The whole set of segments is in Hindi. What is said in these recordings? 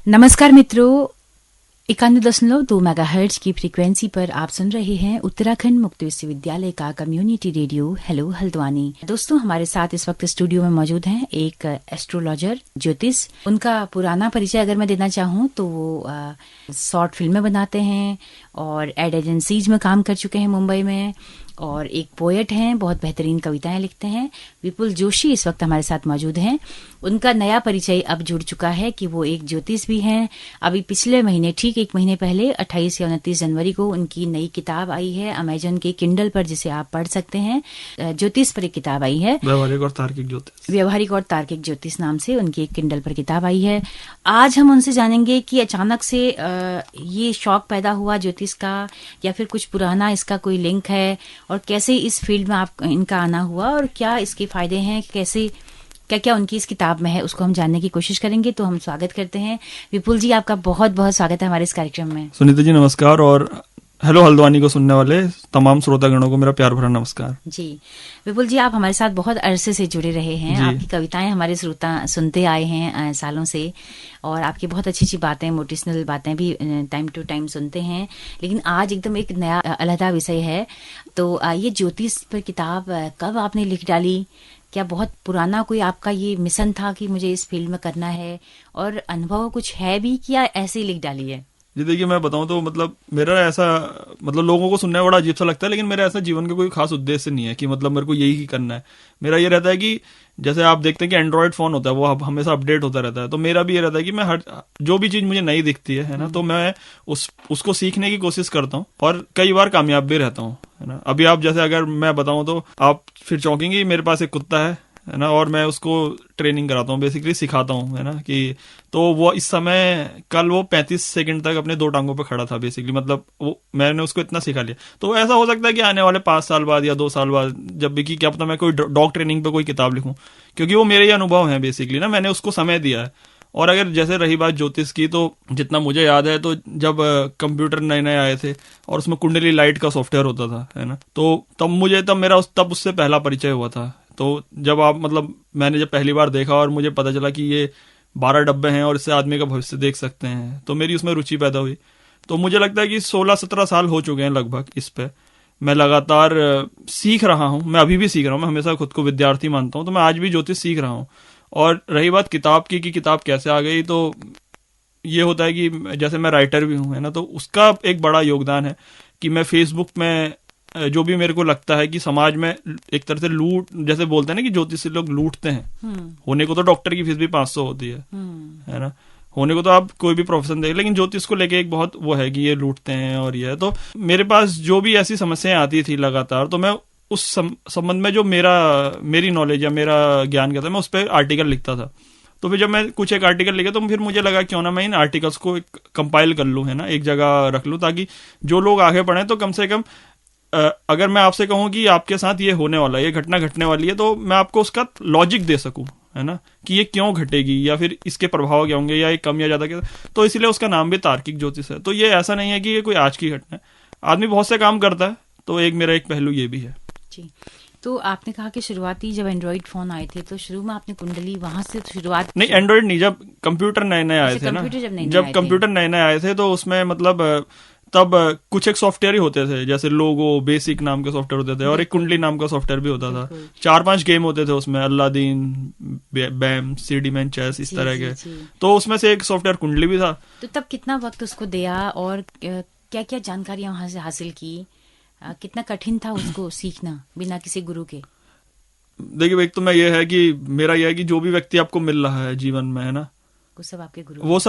नमस्कार मित्रों, 91.2 मेगाहर्ट्ज की फ्रीक्वेंसी पर आप सुन रहे हैं उत्तराखंड मुक्त विश्वविद्यालय का कम्युनिटी रेडियो हेलो हल्द्वानी। दोस्तों, हमारे साथ इस वक्त स्टूडियो में मौजूद हैं एक एस्ट्रोलॉजर ज्योतिष। उनका पुराना परिचय अगर मैं देना चाहूँ तो वो शॉर्ट फिल्में बनाते हैं और एड एजेंसीज में काम कर चुके हैं मुंबई में, और एक पोएट हैं, बहुत बेहतरीन कविताएं लिखते हैं। विपुल जोशी इस वक्त हमारे साथ मौजूद हैं। उनका नया परिचय अब जुड़ चुका है कि वो एक ज्योतिष भी हैं। अभी पिछले महीने, ठीक एक महीने पहले 28 या 29 जनवरी को उनकी नई किताब आई है अमेजन के किंडल पर, जिसे आप पढ़ सकते हैं। ज्योतिष पर एक किताब आई है, व्यवहारिक और तार्किक ज्योतिष। व्यवहारिक और तार्किक ज्योतिष नाम से उनकी एक किंडल पर किताब आई है। आज हम उनसे जानेंगे कि अचानक से ये शौक पैदा हुआ ज्योतिष का, या फिर कुछ पुराना इसका कोई लिंक है, और कैसे इस फील्ड में आप इनका आना हुआ और क्या इसके फायदे हैं, कैसे क्या क्या उनकी इस किताब में है, उसको हम जानने की कोशिश करेंगे। तो हम स्वागत करते हैं विपुल जी, आपका बहुत बहुत स्वागत है हमारे इस कार्यक्रम में। सुनीता जी नमस्कार, और हेलो हल्द्वानी को सुनने वाले तमाम श्रोतागणों को मेरा प्यार भरा नमस्कार जी। विपुल जी, आप हमारे साथ बहुत अरसे से जुड़े रहे हैं, आपकी कविताएं हमारे श्रोता सुनते आए हैं सालों से, और आपकी बहुत अच्छी अच्छी बातें, मोटिवेशनल बातें भी टाइम टू टाइम सुनते हैं। लेकिन आज एकदम एक नया अलग विषय है। तो ये ज्योतिष पर किताब कब आपने लिख डाली? क्या बहुत पुराना कोई आपका ये मिशन था कि मुझे इस फील्ड में करना है, और अनुभव कुछ है भी, क्या ऐसे ही लिख डाली है? जी देखिए, मैं बताऊं तो मेरा ऐसा लोगों को सुनने में बड़ा अजीब सा लगता है, लेकिन मेरा ऐसा जीवन का कोई खास उद्देश्य नहीं है कि मेरे को यही करना है। मेरा ये रहता है कि जैसे आप देखते हैं कि एंड्रॉइड फोन होता है, वो हमेशा अपडेट होता रहता है। तो मेरा भी ये रहता है कि मैं जो भी चीज मुझे नई दिखती है ना, तो मैं उसको सीखने की कोशिश करता हूँ, और कई बार कामयाब भी रहता हूँ, है ना। अभी आप जैसे अगर मैं बताऊं तो आप फिर चौंकेंगे। मेरे पास एक कुत्ता है ना, और मैं उसको ट्रेनिंग कराता हूँ, बेसिकली सिखाता हूँ, है ना। कि तो वो इस समय कल वो 35 सेकंड तक अपने 2 टांगों पे खड़ा था बेसिकली, वो मैंने उसको इतना सिखा लिया। तो ऐसा हो सकता है कि आने वाले 5 साल बाद या 2 साल बाद जब भी, कि क्या पता मैं कोई डॉग ट्रेनिंग पे कोई किताब लिखूं, क्योंकि वो मेरे ही अनुभव है बेसिकली ना, मैंने उसको समय दिया है। और अगर जैसे रही बात ज्योतिष की, तो जितना मुझे याद है, तो जब कंप्यूटर नए नए आए थे और उसमें कुंडली लाइट का सॉफ्टवेयर होता था, है ना, तो तब उससे पहला परिचय हुआ था। तो जब मैंने जब पहली बार देखा और मुझे पता चला कि ये 12 डब्बे हैं और इससे आदमी का भविष्य देख सकते हैं, तो मेरी उसमें रुचि पैदा हुई। तो मुझे लगता है कि 16-17 साल हो चुके हैं लगभग इस पे। मैं लगातार सीख रहा हूँ, मैं अभी भी सीख रहा हूँ। मैं हमेशा खुद को विद्यार्थी मानता हूँ, तो मैं आज भी ज्योतिष सीख रहा हूँ। और रही बात किताब की कि किताब कैसे आ गई, तो ये होता है कि जैसे मैं राइटर भी हूँ, है ना, तो उसका एक बड़ा योगदान है कि मैं फेसबुक में जो भी मेरे को लगता है कि समाज में एक तरह से लूट, जैसे बोलते हैं ना कि ज्योतिष से लोग लूटते हैं। होने को तो डॉक्टर की फीस भी 500 होती है ना, होने को तो आप कोई भी प्रोफेशन देख, लेकिन ज्योतिष को लेके एक बहुत वो है कि ये लूटते हैं और ये है। तो मेरे पास जो भी ऐसी समस्याएं आती थी लगातार, तो मैं उस संबंध में जो मेरी नॉलेज या मेरा ज्ञान क्या था, मैं उस पर आर्टिकल लिखता था। तो फिर जब मैं कुछ एक आर्टिकल लिखे, तो फिर मुझे लगा क्यों ना मैं इन आर्टिकल्स को कंपाइल कर लूं, है ना, एक जगह रख लूं, ताकि जो लोग आगे बढ़े, तो कम से कम अगर मैं आपसे कहूं कि आपके साथ ये होने वाला है, ये घटना घटने वाली है, तो मैं आपको उसका लॉजिक दे सकूं, है ना, कि ये क्यों घटेगी, या फिर इसके प्रभाव क्या होंगे, या ये कम या ज्यादा क्या। तो इसलिए उसका नाम भी तार्किक ज्योतिष है। तो ये ऐसा नहीं है कि ये कोई आज की घटना है, आदमी बहुत से काम करता है, तो मेरा एक पहलू ये भी है जी। तो आपने कहा कि शुरुआती जब एंड्रॉइड फोन आए थे, तो शुरू में आपने कुंडली वहां से शुरुआत? नहीं, एंड्रॉइड नहीं, जब कंप्यूटर नए नए आए थे ना, जब कंप्यूटर नए नए आए थे, तो उसमें तब कुछ एक सॉफ्टवेयर ही होते थे, जैसे लोगो बेसिक नाम के सॉफ्टवेयर होते थे, और एक कुंडली नाम का सॉफ्टवेयर भी होता था। 4-5 गेम होते थे उसमें, अल्लादीन, बैम, सीडी मैन, चेस, इस तरह के। तो उसमें से एक सॉफ्टवेयर कुंडली भी था। तो तब कितना वक्त उसको दिया, और क्या क्या जानकारियां वहां से हासिल की? कितना कठिन था उसको सीखना बिना किसी गुरु के? देखिए, एक तो मेरा यह है कि जो भी व्यक्ति आपको मिल रहा है जीवन में, है ना, वो सब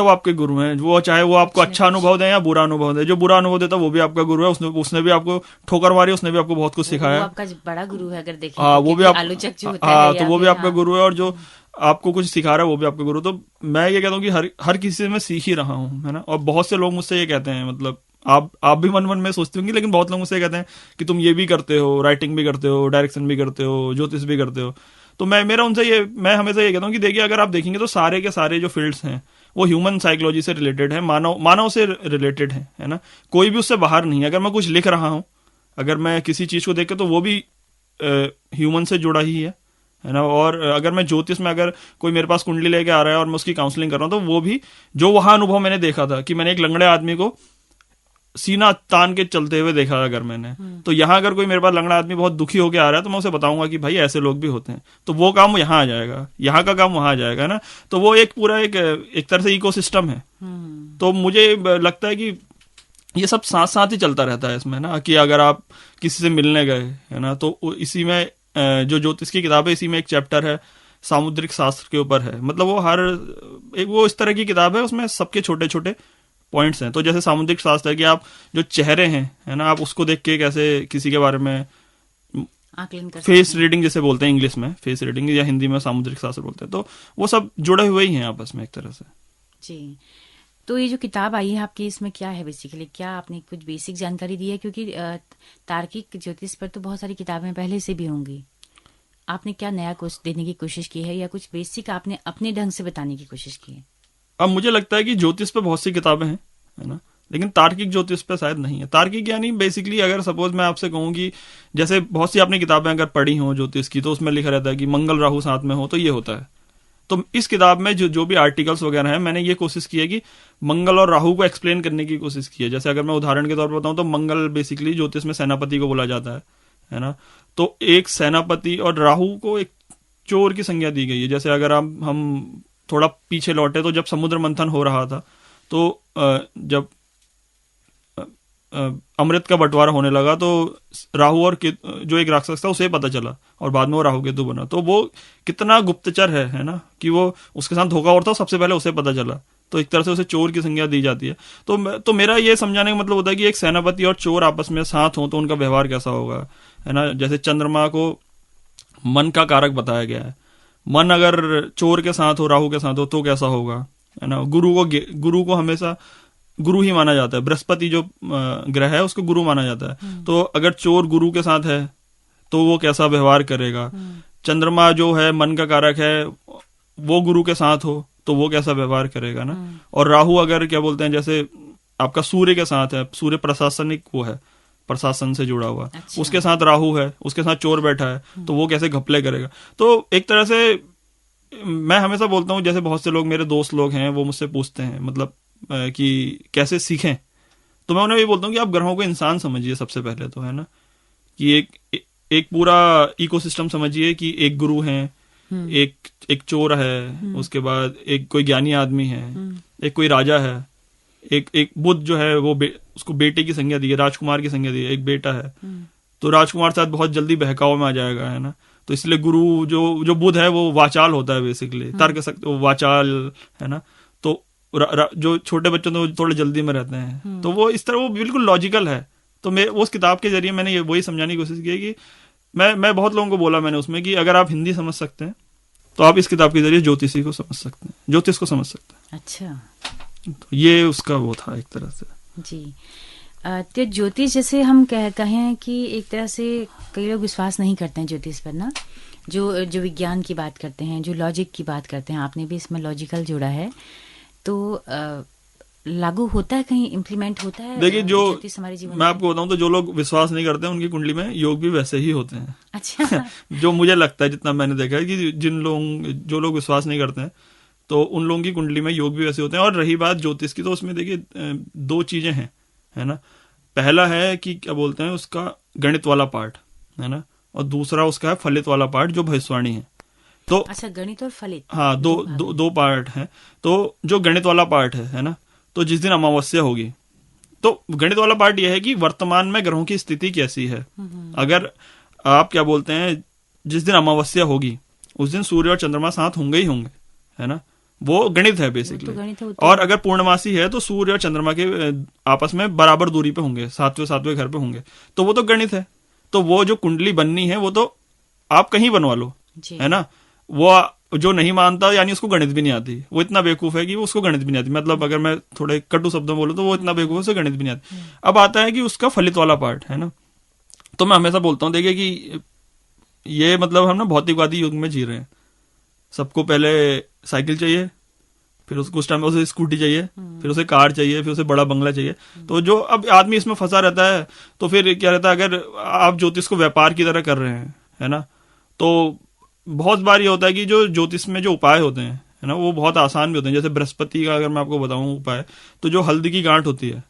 आपके गुरु हैं। वो चाहे वो आपको अच्छा अनुभव दे या बुरा अनुभव दे, जो बुरा अनुभव देता वो भी आपका गुरु है। उसने भी आपको ठोकर मारी, उसने भी आपको बहुत कुछ सिखाया। वो आपका बड़ा गुरु है, अगर देखें। वो भी आलोचक जो होता है, तो वो भी आपका गुरु है, और जो आपको कुछ सिखा रहा है वो भी आपका गुरु। तो मैं ये कहता हूँ कि हर किसी से मैं सीख ही रहा हूँ, है ना। और बहुत से लोग मुझसे ये कहते हैं, आप भी मन में सोचते होंगे, लेकिन बहुत लोग मुझसे कहते हैं कि तुम ये भी करते हो, राइटिंग भी करते हो, डायरेक्शन भी करते हो, ज्योतिष भी करते हो। तो मैं हमेशा ये कहता हूँ कि देखिए, अगर आप देखेंगे तो सारे के सारे जो फील्ड्स हैं वो ह्यूमन साइकोलॉजी से रिलेटेड है, मानव से रिलेटेड है ना। कोई भी उससे बाहर नहीं है। अगर मैं कुछ लिख रहा हूँ, अगर मैं किसी चीज को देख के, तो वो भी ह्यूमन से जुड़ा ही है है ना। और अगर मैं ज्योतिष में अगर कोई मेरे पास कुंडली लेके आ रहा है और मैं उसकी काउंसलिंग कर रहा हूँ, तो वो भी जो वहां अनुभव मैंने देखा था कि मैंने एक लंगड़े आदमी को सीना तान के चलते हुए देखा अगर मैंने, तो यहाँ अगर कोई मेरे पास लंगड़ा आदमी बहुत दुखी होकर आ रहा है तो मैं उसे बताऊंगा कि भाई ऐसे लोग भी होते हैं, तो वो काम यहाँ आ जाएगा, यहाँ का काम वहां आ जाएगा ना। तो वो एक पूरा एक तरह से इकोसिस्टम है। तो मुझे लगता है कि ये सब साथ साथ ही चलता रहता है इसमें ना, कि अगर आप किसी से मिलने गए है ना, तो इसी में जो ज्योतिष की किताब है, इसी में एक चैप्टर है सामुद्रिक शास्त्र के ऊपर है। मतलब वो हर एक वो इस तरह की किताब है, उसमें सबके छोटे छोटे पॉइंट्स हैं। तो जैसे सामुद्रिक शास्त्र है कि आप जो चेहरे हैं है ना, आप उसको देख के कैसे किसी के बारे में आकलन कर फेस रीडिंग जैसे बोलते हैं इंग्लिश में, फेस रीडिंग, या हिंदी में सामुद्रिक शास्त्र बोलते हैं, तो वो सब जुड़े हुए ही हैं आपस में एक तरह से। जी। तो ये जो किताब आई है आपकी, इसमें क्या है बेसिकली, क्या आपने कुछ बेसिक जानकारी दी है? क्योंकि तार्किक ज्योतिष पर तो बहुत सारी किताबें पहले से भी होंगी, आपने क्या नया कुछ देने की कोशिश की है, या कुछ बेसिक आपने अपने ढंग से बताने की कोशिश की है? अब मुझे लगता है कि ज्योतिष पे बहुत सी किताबें हैं है ना, लेकिन तार्किक ज्योतिष पे शायद नहीं है। तार्किक यानी बेसिकली अगर सपोज मैं आपसे कहूँ कि जैसे बहुत सी आपने किताबें अगर पढ़ी हो ज्योतिष की, तो उसमें लिखा रहता है कि मंगल राहु साथ में हो तो ये होता है। तो इस किताब में जो भी आर्टिकल्स वगैरह हैं, मैंने ये कोशिश की है कि मंगल और राहु को एक्सप्लेन करने की कोशिश की है। जैसे अगर मैं उदाहरण के तौर पर बताऊं तो मंगल बेसिकली ज्योतिष में सेनापति को बोला जाता है ना। तो एक सेनापति और राहु को एक चोर की संज्ञा दी गई है। जैसे अगर हम थोड़ा पीछे लौटे तो जब समुद्र मंथन हो रहा था, तो जब अमृत का बंटवारा होने लगा, तो राहु और जो एक राक्षस था उसे पता चला, और बाद में वो राहु केतु बना। तो वो कितना गुप्तचर है ना, कि वो उसके साथ धोखा और था, सबसे पहले उसे पता चला, तो एक तरह से उसे चोर की संज्ञा दी जाती है। तो मेरा ये समझाने का मतलब होता है कि एक सेनापति और चोर आपस में साथ हो तो उनका व्यवहार कैसा होगा, है ना। जैसे चंद्रमा को मन का कारक बताया गया है, मन अगर चोर के साथ हो, राहु के साथ हो, तो कैसा होगा, है ना। गुरु को हमेशा गुरु ही माना जाता है, बृहस्पति जो ग्रह है उसको गुरु माना जाता है। तो अगर चोर गुरु के साथ है तो वो कैसा व्यवहार करेगा। चंद्रमा जो है मन का कारक है, वो गुरु के साथ हो तो वो कैसा व्यवहार करेगा ना। और राहु अगर क्या बोलते हैं, जैसे आपका सूर्य के साथ है, सूर्य प्रशासनिक वो है, प्रशासन से जुड़ा हुआ, अच्छा। उसके साथ राहु है, उसके साथ चोर बैठा है, तो वो कैसे घपले करेगा। तो एक तरह से मैं हमेशा बोलता हूँ, जैसे बहुत से लोग मेरे दोस्त लोग हैं वो मुझसे पूछते हैं मतलब कि कैसे सीखें, तो मैं उन्हें ये बोलता हूँ कि आप ग्रहों को इंसान समझिए सबसे पहले तो, है ना। कि एक पूरा इकोसिस्टम समझिए कि एक गुरु है, एक चोर है, उसके बाद एक कोई ज्ञानी आदमी है, एक कोई राजा है, एक बुद्ध जो है वो उसको बेटे की संज्ञा दी है, राजकुमार की संज्ञा दी है, एक बेटा है। तो राजकुमार साथ बहुत जल्दी बहकाव में आ जाएगा, है ना। तो इसलिए गुरु जो बुद्ध है वो वाचाल होता है, बेसिकली तर्क सकते वो वाचाल, है ना। तो जो छोटे बच्चों तो थोड़े जल्दी में रहते हैं, तो वो इस तरह वो बिल्कुल लॉजिकल है। तो मैं उस किताब के जरिए मैंने वही समझाने की कोशिश की है कि मैं बहुत लोगों को बोला मैंने उसमें कि अगर आप हिंदी समझ सकते हैं तो आप इस किताब के जरिए ज्योतिषी को समझ सकते हैं, ज्योतिष को समझ सकते हैं। अच्छा, तो ये उसका वो था एक तरह से। जी। तो ज्योतिष जैसे हम कहें कि एक तरह से कई लोग विश्वास नहीं करते हैं ज्योतिष पर ना, जो विज्ञान की बात करते हैं, जो लॉजिक की बात करते हैं, आपने भी इसमें लॉजिकल जोड़ा है, तो लागू होता है, कहीं इम्प्लीमेंट होता है? देखिए, जो हमारे जीवन मैं आपको बताऊं तो जो लोग विश्वास नहीं करते हैं उनकी कुंडली में योग भी वैसे ही होते हैं। अच्छा। जो मुझे लगता है, जितना मैंने देखा है, कि जो लोग विश्वास नहीं करते हैं तो उन लोगों की कुंडली में योग भी वैसे होते हैं। और रही बात ज्योतिष की, तो उसमें देखिए दो चीजें हैं, है ना। पहला है कि क्या बोलते हैं उसका गणित वाला पार्ट, है ना, और दूसरा उसका है फलित वाला पार्ट जो भविष्यवाणी है। तो अच्छा, गणित और फलित, हाँ, दो पार्ट हैं। तो जो गणित वाला पार्ट है ना, तो जिस दिन अमावस्या होगी, तो गणित वाला पार्ट यह है कि वर्तमान में ग्रहों की स्थिति कैसी है। अगर आप क्या बोलते हैं, जिस दिन अमावस्या होगी उस दिन सूर्य और चंद्रमा साथ होंगे ही होंगे, है ना। वो गणित है बेसिकली। तो और अगर पूर्णमासी है तो सूर्य और चंद्रमा के आपस में बराबर दूरी पे होंगे, सातवें घर पे होंगे, तो वो तो गणित है। तो वो जो कुंडली बननी है वो तो आप कहीं बनवा लो, है ना। वो जो नहीं मानता यानी उसको गणित भी नहीं आती, वो इतना बेवकूफ है कि वो उसको गणित भी नहीं आती। मतलब अगर मैं थोड़े कटु शब्दों में बोलूं तो वो इतना बेवकूफ है, उसे गणित भी नहीं आती। अब आता है कि उसका फलित वाला पार्ट, है ना। तो मैं हमेशा बोलता हूँ, देखिए कि ये मतलब हम ना भौतिकवादी युग में जी रहे हैं। सबको पहले साइकिल चाहिए, फिर उसको उस टाइम उसे स्कूटी चाहिए, फिर उसे कार चाहिए, फिर उसे बड़ा बंगला चाहिए। तो जो अब आदमी इसमें फंसा रहता है, तो फिर क्या रहता है, अगर आप ज्योतिष को व्यापार की तरह कर रहे हैं, है ना, तो बहुत बार ये होता है कि जो ज्योतिष में जो उपाय होते हैं, है ना, वो बहुत आसान भी होते हैं। जैसे बृहस्पति का अगर मैं आपको बताऊं उपाय, तो जो हल्दी की गांठ होती है,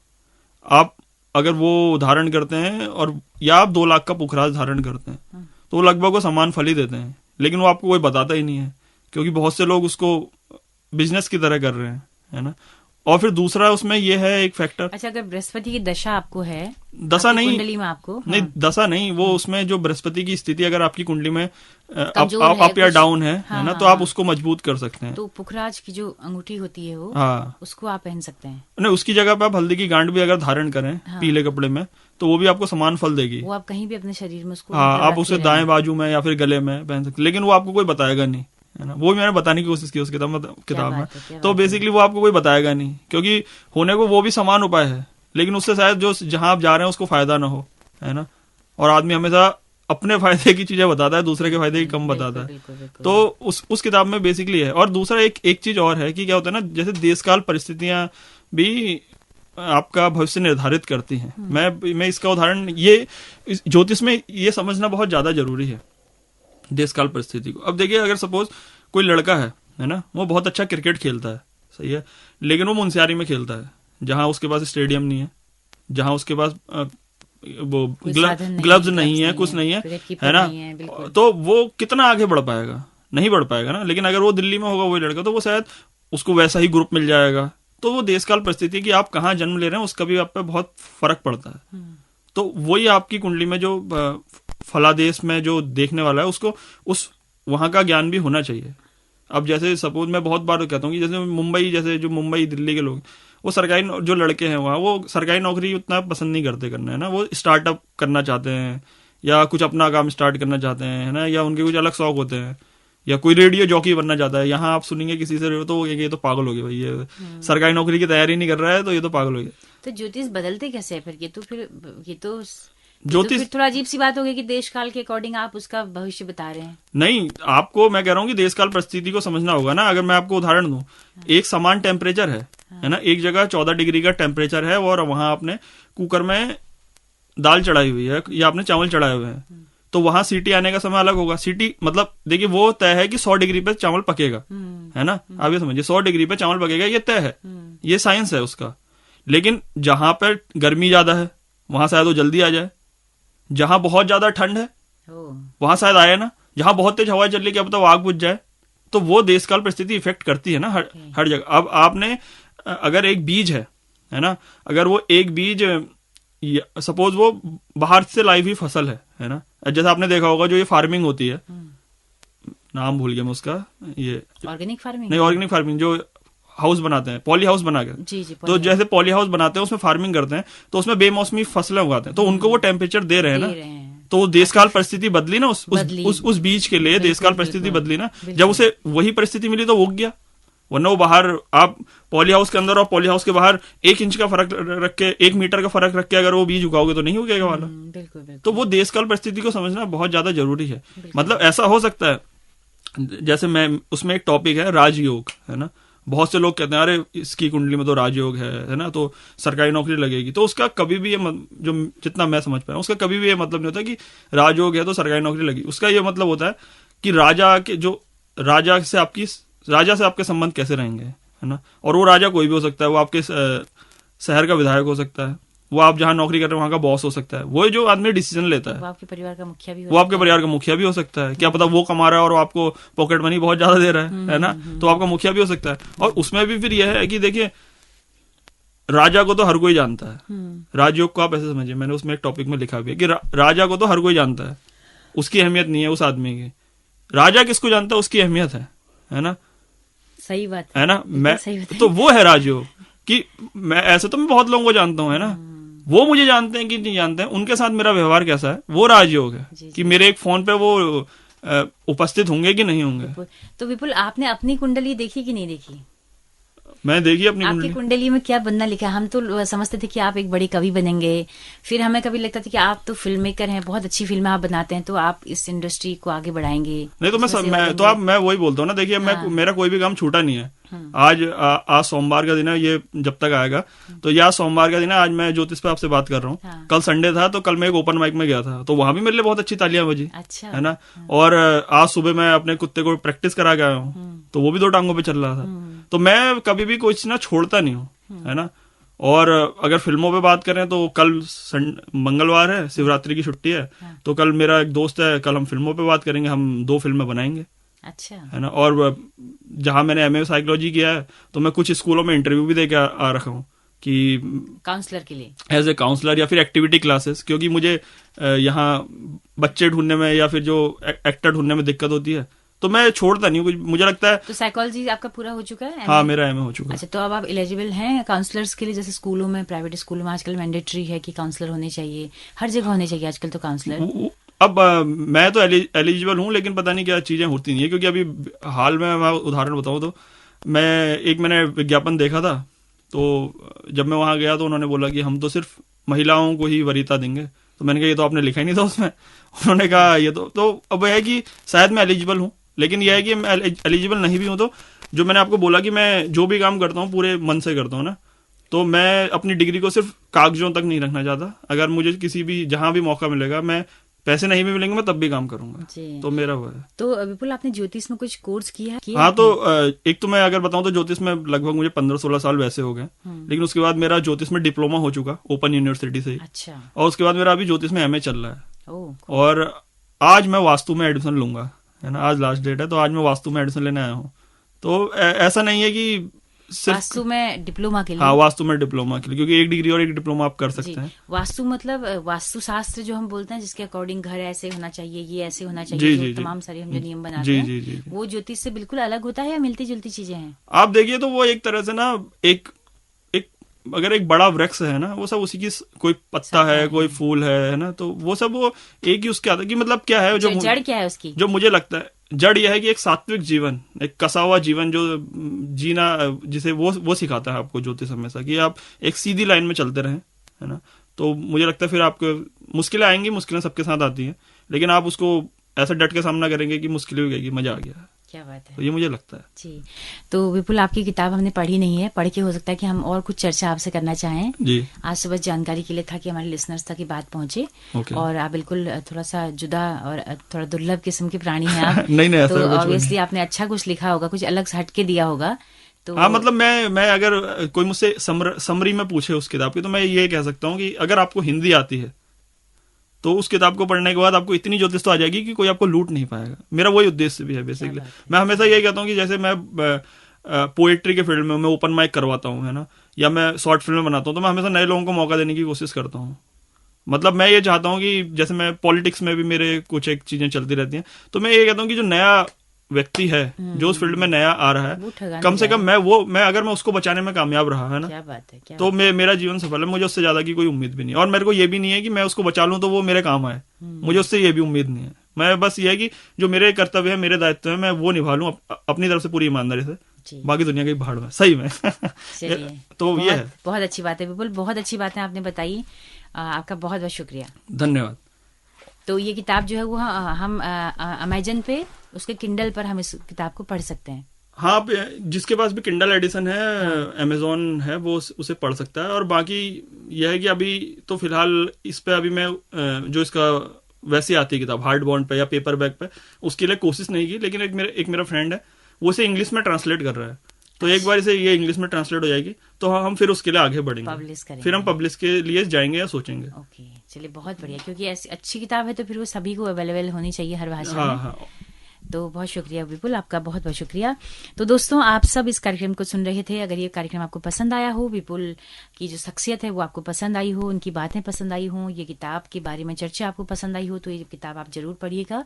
आप अगर वो धारण करते हैं, और या आप 2 लाख का पुखराज धारण करते हैं, तो वो लगभग वो समान फल ही देते हैं। लेकिन वो आपको कोई बताता ही नहीं है, क्योंकि बहुत से लोग उसको बिजनेस की तरह कर रहे हैं, है ना। और फिर दूसरा उसमें ये है एक फैक्टर। अच्छा, अगर बृहस्पति की दशा आपको है, दशा नहीं, कुंडली में आपको, नहीं दशा नहीं, वो उसमें जो बृहस्पति की स्थिति अगर आपकी कुंडली में अप या डाउन है, हाँ, ना, हाँ, तो आप हाँ, उसको मजबूत कर सकते हैं। तो पुखराज की जो अंगूठी होती है वो, हाँ, उसको आप पहन सकते हैं। नहीं, उसकी जगह पे आप हल्दी की गांठ भी अगर धारण करें, हाँ, पीले कपड़े में, तो वो भी आपको समान फल देगी। वो आप कहीं भी अपने शरीर में उसको, हाँ, मतलब आप रखे उसे रहें। दाएं बाजू में या फिर गले में पहन सकते, लेकिन वो आपको कोई बताएगा नहीं, है ना। वो भी मैंने बताने की कोशिश की उस किताब में, तो बेसिकली वो आपको कोई बताएगा नहीं, क्योंकि होने को वो भी समान उपाय है, लेकिन उससे शायद जो जहां आप जा रहे हैं उसको फायदा ना हो, है ना। और आदमी हमेशा अपने फायदे की चीजें बताता है, दूसरे के फायदे की कम बताता है। तो उस किताब में बेसिकली है। और दूसरा एक चीज और है कि क्या होता है ना, जैसे देशकाल परिस्थितियां भी आपका भविष्य निर्धारित करती हैं। मैं इसका उदाहरण, ये ज्योतिष में ये समझना बहुत ज्यादा जरूरी है, देशकाल परिस्थिति को। अब देखिए, अगर सपोज कोई लड़का है ना, वो बहुत अच्छा क्रिकेट खेलता है, सही है, लेकिन वो मुंशियारी में खेलता है, जहां उसके पास स्टेडियम नहीं है, जहां उसके पास वो ग्लव्स नहीं है, कुछ नहीं है ना, तो वो कितना आगे बढ़ पाएगा? नहीं बढ़ पाएगा ना। लेकिन अगर वो दिल्ली में होगा वही लड़का, तो वो शायद उसको वैसा ही ग्रुप मिल जाएगा। तो वो देशकाल परिस्थिति की आप कहाँ जन्म ले रहे हैं उसका भी आप पे बहुत फर्क पड़ता है। तो वही आपकी कुंडली में जो फलादेश में जो देखने वाला है, उसको उस वहां का ज्ञान भी होना चाहिए। अब जैसे सपोज मैं बहुत बार कहता हूँ कि जैसे मुंबई, जैसे जो मुंबई दिल्ली के लोग, वो सरकारी जो लड़के हैं वहाँ, वो सरकारी नौकरी उतना पसंद नहीं करते करना, है ना। वो स्टार्टअप करना चाहते हैं, या कुछ अपना काम स्टार्ट करना चाहते हैं, है ना, या उनके कुछ अलग शौक होते हैं, या कोई रेडियो जॉकी बनना चाहता है। यहाँ आप सुनेंगे किसी से तो ये तो पागल हो गया भाई, ये सरकारी नौकरी की तैयारी नहीं कर रहा है, तो ये तो पागल हो गया। तो ज्योतिष बदलते कैसे है फिर? ये तो ज्योतिष फिर थोड़ा अजीब सी बात हो गई कि देश काल के अकॉर्डिंग आप उसका भविष्य बता रहे हैं। नहीं, आपको मैं कह रहा हूँ कि देश काल परिस्थिति को समझना होगा ना। अगर मैं आपको उदाहरण दूं, एक समान टेम्परेचर है ना, एक जगह 14 डिग्री का टेम्परेचर है, और वहां आपने कुकर में दाल चढ़ाई हुई है या आपने चावल चढ़ाए हुए हैं, तो वहां सीटी आने का समय अलग होगा। सीटी मतलब देखिए, वो तय है कि 100 डिग्री पे चावल पकेगा, है ना। आप ये समझिए, 100 डिग्री पे चावल पकेगा, ये तय है, ये साइंस है उसका। लेकिन जहां पर गर्मी ज्यादा है वहां शायद वो जल्दी आ जाए, जहां बहुत ज्यादा ठंड है वहां शायद आए ना, जहां बहुत तेज हवा चल रही, क्या पता वो आग बुझ जाए। तो वो देशकाल परिस्थिति इफेक्ट करती है ना हर जगह। अब आपने अगर एक बीज है ना, अगर वो एक बीज सपोज वो बाहर से लाई हुई फसल है ना, जैसे आपने देखा होगा जो ये फार्मिंग होती है, नाम भूल गया मैं उसका, ये ऑर्गेनिक फार्मिंग नहीं, ऑर्गेनिक फार्मिंग जो हाउस बनाते हैं, पॉली हाउस बना के, जी, तो जैसे पॉली हाउस बनाते हैं उसमें फार्मिंग करते हैं, तो उसमें बेमौसमी फसलें उगाते हैं, तो उनको वो टेम्परेचर दे रहे हैं ना, तो देशकाल परिस्थिति बदली ना उस बीज के लिए, देशकाल परिस्थिति बदली ना। जब उसे वही परिस्थिति मिली तो वो उग गया, वरना वो बाहर आप पॉली हाउस के अंदर और पॉली हाउस के बाहर 1 इंच का फर्क रख के, 1 मीटर का फर्क रख के अगर वो बीज उगाओगे तो नहीं उगेगा वाला। तो वो देशकाल परिस्थिति को समझना बहुत ज्यादा जरूरी है। मतलब ऐसा हो सकता है, जैसे मैं उसमें एक टॉपिक है राजयोग, है ना। बहुत से लोग कहते हैं अरे इसकी कुंडली में तो राजयोग है ना, तो सरकारी नौकरी लगेगी। तो उसका कभी भी ये जो जितना मैं समझ पाया, उसका कभी भी ये मतलब नहीं होता कि राजयोग है तो सरकारी नौकरी लगेगी। उसका ये मतलब होता है कि राजा से आपके संबंध कैसे रहेंगे, है ना। और वो राजा कोई भी हो सकता है, वो आपके शहर का विधायक हो सकता है, वो आप जहां नौकरी कर रहे हैं वहां का बॉस हो सकता है, वो जो आदमी डिसीजन लेता है, वो आपके परिवार का मुखिया भी हो सकता है। क्या पता वो कमा रहा है और आपको पॉकेट मनी बहुत ज्यादा दे रहा है ना, तो आपका मुखिया भी हो सकता है। और उसमें भी फिर यह है कि देखिए, राजा को तो हर कोई जानता है। राजयोग को आप ऐसे समझिए, मैंने उसमें एक टॉपिक में लिखा भी है कि राजा को तो हर कोई जानता है, उसकी अहमियत नहीं है उस आदमी की। राजा किसको जानता है, उसकी अहमियत है ना। सही बात है ना। मैं तो वो है राजयोग कि मैं ऐसे तो मैं बहुत लोगों को जानता हूँ, है ना, वो मुझे जानते हैं कि नहीं जानते हैं, उनके साथ मेरा व्यवहार कैसा है, वो राजयोग है कि मेरे एक फोन पे वो उपस्थित होंगे कि नहीं होंगे। तो विपुल, आपने अपनी कुंडली देखी कि नहीं देखी? मैं देखी अपनी आपकी कुंडली में क्या बनना लिखा है? हम तो समझते थे कि आप एक बड़े कवि बनेंगे, फिर हमें कभी लगता था कि आप तो फिल्म मेकर हैं, बहुत अच्छी फिल्में आप बनाते हैं, तो आप इस इंडस्ट्री को आगे बढ़ाएंगे। नहीं तो मैं वही बोलता हूँ ना, देखिए मेरा कोई भी काम छूटा नहीं है। आज सोमवार का दिन है, ये जब तक आएगा तो ये आज सोमवार का दिन है, आज मैं ज्योतिष पे आपसे बात कर रहा हूँ। हाँ। कल संडे था तो कल मैं एक ओपन माइक में गया था, तो वहां भी मेरे लिए बहुत अच्छी तालियां बजी। अच्छा। है ना। और आज सुबह मैं अपने कुत्ते को प्रैक्टिस करा गया हूँ, तो वो भी 2 टांगों पे चल रहा था। तो मैं कभी भी कुछ ना छोड़ता नहीं हूँ, है ना। और अगर फिल्मों पे बात करें तो कल मंगलवार है, शिवरात्रि की छुट्टी है। हाँ। तो कल मेरा एक दोस्त है, कल हम फिल्मों पे बात करेंगे, हम 2 फिल्में बनाएंगे। अच्छा। है ना। और जहां मैंने एमए साइकोलॉजी किया है तो मैं कुछ स्कूलों में इंटरव्यू भी दे के आ रखा हूँ कि काउंसलर के लिए, एज ए काउंसलर या फिर एक्टिविटी क्लासेस, क्योंकि मुझे यहाँ बच्चे ढूंढने में या फिर जो एक्टर ढूंढने में दिक्कत होती है, तो मैं छोड़ता नहीं हूँ। मुझे लगता है। तो साइकोलॉजी आपका पूरा हो चुका है? हाँ, मेरा एमए हो चुका है। अच्छा, तो अब आप एलिजिबल हैं काउंसलर्स के लिए? जैसे स्कूलों में, प्राइवेट स्कूलों में आजकल मैंडेटरी है कि काउंसलर होने चाहिए, हर जगह होने चाहिए आजकल तो काउंसलर। अब मैं तो एलिजिबल हूँ, लेकिन पता नहीं क्या चीजें होती नहीं है, क्योंकि अभी हाल में मैं उदाहरण बताऊँ तो मैंने विज्ञापन देखा था, तो जब मैं वहां गया तो उन्होंने बोला कि हम तो सिर्फ महिलाओं को ही वरीयता देंगे। तो मैंने कहा ये तो आपने लिखा ही नहीं था उसमें। उन्होंने कहा ये तो अब है कि शायद मैं एलिजिबल हूँ, लेकिन यह है कि मैं एलिजिबल नहीं भी हूँ तो जो मैंने आपको बोला कि मैं जो भी काम करता हूँ पूरे मन से करता हूँ ना, तो मैं अपनी डिग्री को सिर्फ कागजों तक नहीं रखना चाहता। अगर मुझे किसी भी जहां भी मौका मिलेगा, मैं पैसे नहीं भी मिलेंगे मैं तब भी काम करूंगा। तो मेरा वो है। तो विपुल, आपने ज्योतिष में कुछ कोर्स किया है? हाँ, तो एक तो मैं अगर बताऊं तो ज्योतिष में लगभग मुझे 15-16 साल वैसे हो गए, लेकिन उसके बाद मेरा ज्योतिष में डिप्लोमा हो चुका ओपन यूनिवर्सिटी से ही। अच्छा। और उसके बाद मेरा अभी ज्योतिष में एमए चल रहा है। और आज मैं वास्तु में एडमिशन लूंगा, है ना। आज लास्ट डेट है, तो आज मैं वास्तु में एडमिशन लेने आया हूँ। तो ऐसा नहीं है कि वास्तु में डिप्लोमा के लिए? हाँ, वास्तु में डिप्लोमा के लिए, क्योंकि एक डिग्री और एक डिप्लोमा आप कर सकते हैं। वास्तु मतलब वास्तु शास्त्र जो हम बोलते हैं, जिसके अकॉर्डिंग घर ऐसे होना चाहिए, ये ऐसे होना चाहिए, जो तमाम सारे हम जो नियम बनाते हैं, वो ज्योतिष से बिल्कुल अलग होता है या मिलती जुलती चीजें हैं? आप देखिए, तो वो एक तरह से ना एक अगर एक बड़ा वृक्ष है ना, वो सब उसी की कोई पत्ता है, कोई फूल है ना, तो वो सब वो एक ही उसके आता है कि मतलब क्या है, जो जड़ क्या है उसकी, जो मुझे लगता है जड़ यह है कि एक सात्विक जीवन, एक कसा हुआ जीवन जो जीना, जिसे वो सिखाता है आपको ज्योतिष हमेशा, कि आप एक सीधी लाइन में चलते रहें, है ना। तो मुझे लगता है फिर आपको मुश्किलें आएंगी, मुश्किलें सबके साथ आती हैं, लेकिन आप उसको ऐसा डट के सामना करेंगे कि मुश्किलें भी गई, मजा आ गया। क्या बात है। तो ये मुझे लगता है जी। तो विपुल, आपकी किताब हमने पढ़ी नहीं है, पढ़ के हो सकता है कि हम और कुछ चर्चा आपसे करना चाहें जी। आज सुबह जानकारी के लिए था कि हमारे लिसनर्स तक की बात पहुंचे। और आप बिल्कुल थोड़ा सा जुदा और थोड़ा दुर्लभ किस्म के प्राणी हैं आप। नहीं, तो ऑब्वियसली आपने अच्छा कुछ लिखा होगा, कुछ अलग हट के दिया होगा। तो हाँ, मतलब मैं अगर कोई मुझसे समरी में पूछे उस किताब की, तो मैं ये कह सकता हूँ कि अगर आपको हिंदी आती है तो उस किताब को पढ़ने के बाद आपको इतनी ज्योतिष तो आ जाएगी कि कोई आपको लूट नहीं पाएगा। मेरा वही उद्देश्य भी है बेसिकली। मैं हमेशा यही कहता हूँ कि जैसे मैं पोएट्री के फील्ड में मैं ओपन माइक करवाता हूँ, है ना, या मैं शॉर्ट फिल्म बनाता हूँ, तो मैं हमेशा नए लोगों को मौका देने की कोशिश करता हूँ। मतलब मैं ये चाहता हूँ कि जैसे मैं पॉलिटिक्स में भी मेरे कुछ एक चीजें चलती रहती हैं, तो मैं ये कहता हूँ कि जो नया व्यक्ति है, जो उस फील्ड में नया आ रहा है, कम से कम मैं अगर मैं उसको बचाने में कामयाब रहा, है ना, क्या बात है, तो मेरा जीवन सफल है। मुझे उससे ज्यादा की कोई उम्मीद भी नहीं है, और मेरे को ये भी नहीं है कि मैं उसको बचा लूं तो वो मेरे काम आए। मुझे उससे ये भी उम्मीद नहीं है। मैं बस ये है कि जो मेरे कर्तव्य है, मेरे दायित्व है, मैं वो निभा लूं अपनी तरफ से पूरी ईमानदारी से। बाकी दुनिया की भाड़ में, सही में। तो ये है। बहुत अच्छी बात है विपुल, बहुत अच्छी बातें आपने बताई। आपका बहुत बहुत शुक्रिया, धन्यवाद। तो ये किताब जो है वो हम अमेजन पे, उसके किंडल पर हम इस किताब को पढ़ सकते हैं। हाँ, जिसके पास भी किंडल एडिशन है, अमेजोन है, वो उसे पढ़ सकता है। और बाकी यह है कि अभी तो फिलहाल इस पे अभी मैं जो इसका वैसे आती है किताब हार्ड बॉन्ड पे या पेपर बैक पे, उसके लिए कोशिश नहीं की, लेकिन एक मेरा फ्रेंड है, वो इसे इंग्लिश में ट्रांसलेट कर रहा है। तो एक बार इसे ये इंग्लिश में ट्रांसलेट हो जाएगी तो हम फिर उसके लिए आगे बढ़ेंगे, पब्लिश करेंगे, फिर हम पब्लिश के लिए जाएंगे या सोचेंगे। ओके, चलिए, बहुत बढ़िया, क्योंकि ऐसी अच्छी किताब है तो फिर वो सभी को अवेलेबल होनी चाहिए हर भाषा में। हाँ। तो बहुत शुक्रिया विपुल, आपका बहुत बहुत शुक्रिया। तो दोस्तों, आप सब इस कार्यक्रम को सुन रहे थे। अगर ये कार्यक्रम आपको पसंद आया हो, विपुल की जो शख्सियत है वो आपको पसंद आई हो, उनकी बातें पसंद आई हो, ये किताब के बारे में चर्चा आपको पसंद आई हो, तो ये किताब आप जरूर पढ़िएगा।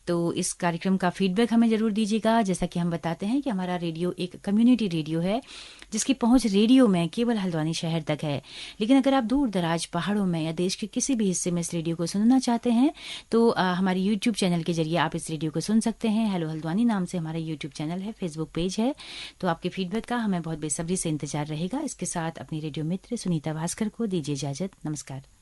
तो इस कार्यक्रम का फीडबैक हमें जरूर दीजिएगा। जैसा कि हम बताते हैं कि हमारा रेडियो एक कम्युनिटी रेडियो है, जिसकी पहुंच रेडियो में केवल हल्द्वानी शहर तक है। लेकिन अगर आप दूर दराज पहाड़ों में या देश के किसी भी हिस्से में इस रेडियो को सुनना चाहते हैं, तो हमारे यूट्यूब चैनल के जरिए आप इस रेडियो को सुन सकते हैं। हेलो हल्द्वानी नाम से हमारा यूट्यूब चैनल है, फेसबुक पेज है। तो आपके फीडबैक का हमें बहुत बेसब्री से इंतजार रहेगा। इसके साथ अपनी रेडियो मित्र सुनीता भास्कर को दीजिए इजाजत। नमस्कार।